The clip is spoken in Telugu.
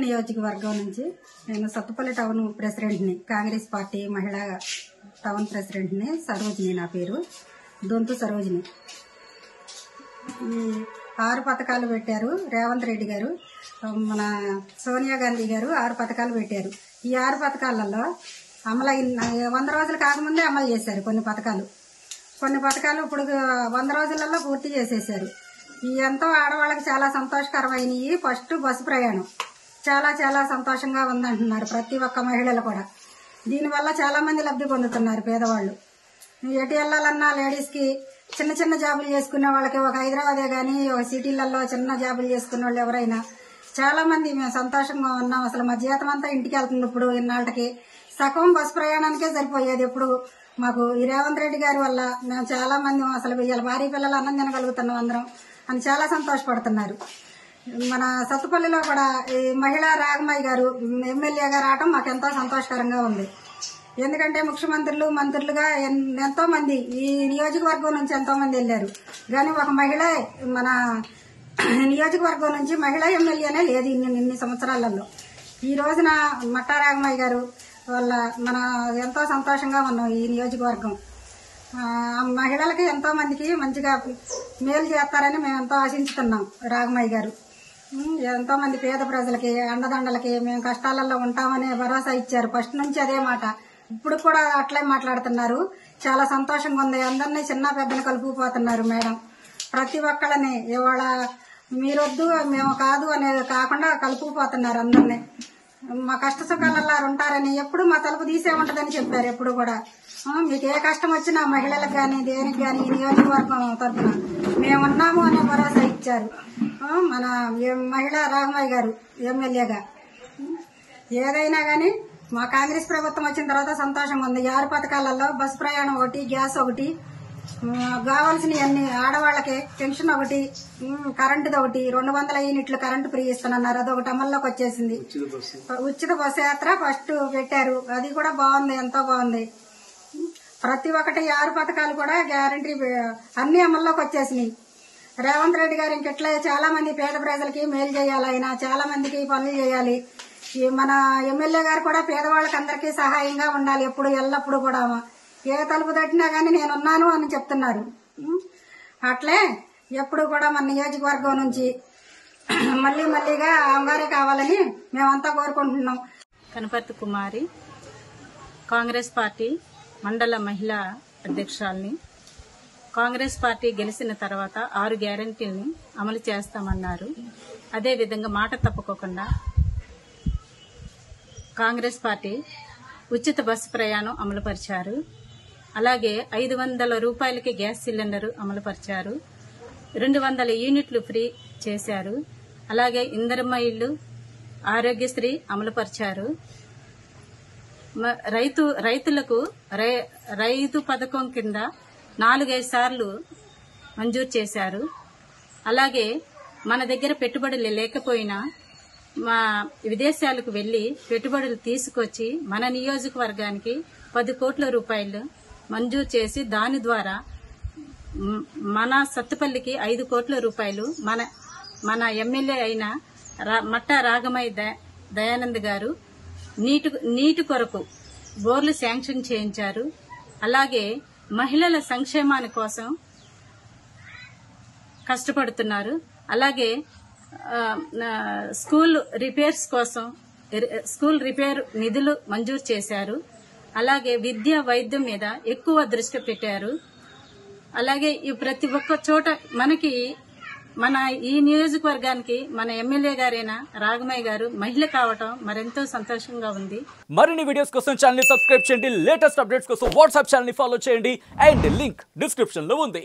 నియోజకవర్గం నుంచి నేను సత్తుపల్లి టౌన్ ప్రెసిడెంట్ని, కాంగ్రెస్ పార్టీ మహిళా టౌన్ ప్రెసిడెంట్ని. సరోజిని నా పేరు, దొంతు సరోజిని. ఈ 6 పథకాలు పెట్టారు రేవంత్ రెడ్డి గారు, మన సోనియా గాంధీ గారు 6 పథకాలు పెట్టారు. ఈ 6 పథకాలలో అమలు 100 రోజులు కాకముందే అమలు చేశారు. కొన్ని పథకాలు ఇప్పుడు 100 రోజులలో పూర్తి చేసేసారు. ఈ ఎంతో ఆడవాళ్ళకి చాలా సంతోషకరమైనవి. ఫస్ట్ బస్సు ప్రయాణం చాలా సంతోషంగా ఉందంటున్నారు ప్రతి ఒక్క మహిళలు కూడా. దీనివల్ల చాలా మంది లబ్ధి పొందుతున్నారు పేదవాళ్ళు. ఎటు వెళ్ళాలన్నా లేడీస్కి చిన్న జాబులు చేసుకునే వాళ్ళకి, ఒక హైదరాబాదే కానీ ఒక సిటీలలో చిన్న జాబులు చేసుకునే వాళ్ళు ఎవరైనా చాలా మంది మేము సంతోషంగా ఉన్నాం. అసలు మా జీతం అంతా ఇంటికి వెళ్తుంది. ఇప్పుడు ఇన్నాళ్ళకి సగం బస్సు ప్రయాణానికే సరిపోయేది. ఇప్పుడు మాకు ఈ రేవంత్ రెడ్డి గారి వల్ల మేము చాలా మంది అసలు వీళ్ళ భార్య పిల్లలు అన్నం తినగలుగుతున్నాం అందరం అని చాలా సంతోషపడుతున్నారు. మన సత్తుపల్లిలో కూడా ఈ మహిళా రాగమయ్య గారు ఎమ్మెల్యేగా రావడం మాకు ఎంతో సంతోషకరంగా ఉంది. ఎందుకంటే ముఖ్యమంత్రులు, మంత్రులుగా ఎంతో మంది ఈ నియోజకవర్గం నుంచి ఎంతో మంది వెళ్ళారు. కానీ ఒక మహిళ మన నియోజకవర్గం నుంచి మహిళా ఎమ్మెల్యేనే లేదు ఇన్ని సంవత్సరాలలో. ఈ రోజున మట్టా రాగమయ్య గారు వల్ల మన ఎంతో సంతోషంగా ఉన్నాం. ఈ నియోజకవర్గం మహిళలకి ఎంతో మందికి మంచిగా మేలు చేస్తారని మేము ఎంతో ఆశించుతున్నాం. రాగమయ్య గారు ఎంతో మంది పేద ప్రజలకి, అండదండలకి మేము కష్టాలలో ఉంటామనే భరోసా ఇచ్చారు. ఫస్ట్ నుంచి అదే మాట, ఇప్పుడు కూడా అట్లే మాట్లాడుతున్నారు. చాలా సంతోషంగా ఉంది. అందరినీ చిన్న పెద్దలు కలుపుకుపోతున్నారు మేడం. ప్రతి ఒక్కళ్ళని ఇవాళ మీరొద్దు మేము కాదు అనేది కాకుండా కలుపుకుపోతున్నారు అందరినీ. మా కష్ట సుఖాలలో ఉంటారని ఎప్పుడు మా తలుపు తీసే ఉంటదని చెప్పారు. ఎప్పుడు కూడా మీకు ఏ కష్టం వచ్చినా మహిళలకు కానీ దేనికి కానీ ఈ నియోజకవర్గం తరఫున మేమున్నాము అనే భరోసా ఇచ్చారు మన మహిళా రాగమయ్య గారు ఎమ్మెల్యేగా. ఏదైనా కానీ మా కాంగ్రెస్ ప్రభుత్వం వచ్చిన తర్వాత సంతోషంగా ఉంది. 6 పథకాలలో బస్సు ప్రయాణం ఒకటి, గ్యాస్ ఒకటి, కావాల్సినవి అన్ని ఆడవాళ్ళకి పెన్షన్ ఒకటి, కరెంటుది ఒకటి, 200 యూనిట్లు కరెంటు ఫ్రీ ఇస్తున్నారు. అదొకటి అమల్లోకి వచ్చేసింది. ఉచిత బస్సు యాత్ర ఫస్ట్ పెట్టారు. అది కూడా బాగుంది, ఎంతో బాగుంది. ప్రతి ఒక్కటి 6 పథకాలు కూడా గ్యారంటీ అన్ని అమల్లోకి వచ్చేసినాయి. రేవంత్ రెడ్డి గారు ఇంకెట్లా చాలా మంది పేద ప్రజలకి మేలు చేయాలి, ఆయన చాలా మందికి పనులు చేయాలి. మన ఎమ్మెల్యే గారు కూడా పేదవాళ్ళకి అందరికీ సహాయంగా ఉండాలి. ఎప్పుడు ఎల్లప్పుడు కూడా ఏ తలుపు తట్టినా కానీ నేనున్నాను అని చెప్తున్నారు. అట్లే ఎప్పుడు కూడా మన నియోజకవర్గం నుంచి మళ్ళీగా ఆమెగారే కావాలని మేమంతా కోరుకుంటున్నాం. కనపర్తి కుమారి, కాంగ్రెస్ పార్టీ మండల మహిళా అధ్యక్షురాలిని. కాంగ్రెస్ పార్టీ గెలిచిన తర్వాత 6 గ్యారంటీల్ని అమలు చేస్తామన్నారు. అదేవిధంగా మాట తప్పుకోకుండా కాంగ్రెస్ పార్టీ ఉచిత బస్సు ప్రయాణం అమలుపరిచారు. అలాగే 500 రూపాయలకి గ్యాస్ సిలిండర్ అమలుపరిచారు. 200 యూనిట్లు ఫ్రీ చేశారు. అలాగే ఇందిరమ్మ ఇళ్లు, ఆరోగ్యశ్రీ అమలుపరిచారు. రైతులకు రైతు పథకం కింద 4-5 సార్లు మంజూరు చేశారు. అలాగే మన దగ్గర పెట్టుబడులు లేకపోయినా మా విదేశాలకు వెళ్లి పెట్టుబడులు తీసుకొచ్చి మన నియోజకవర్గానికి 10 కోట్ల రూపాయలు మంజూరు చేసి దాని ద్వారా మన సత్తుపల్లికి 5 కోట్ల రూపాయలు మన ఎమ్మెల్యే అయిన మట్టా రాగమయ్య దయానంద్ గారు నీటి కొరకు బోర్లు శాంక్షన్ చేయించారు. అలాగే మహిళల సంక్షేమాని కోసం కష్టపడుతున్నారు. అలాగే స్కూల్ రిపేర్స్ కోసం స్కూల్ రిపేర్ నిధులు మంజూరు చేశారు. అలాగే విద్య, వైద్యం మీద ఎక్కువ దృష్టి పెట్టారు. అలాగే ఈ ప్రతి ఒక్క చోట మనకి మన ఈ నియోజకవర్గానికి మన ఎమ్మెల్యే గారైన రాగమయ్య గారు మహిళ కావటం మరెంతో సంతోషంగా ఉంది. మరిన్ని వీడియోస్ కోసం ఛానల్ ని సబ్స్క్రైబ్ చేయండి. లేటెస్ట్ అప్డేట్స్ కోసం వాట్సాప్ ఛానల్ ని ఫాలో చేయండి. అండ్ లింక్ డిస్క్రిప్షన్ లో ఉంది.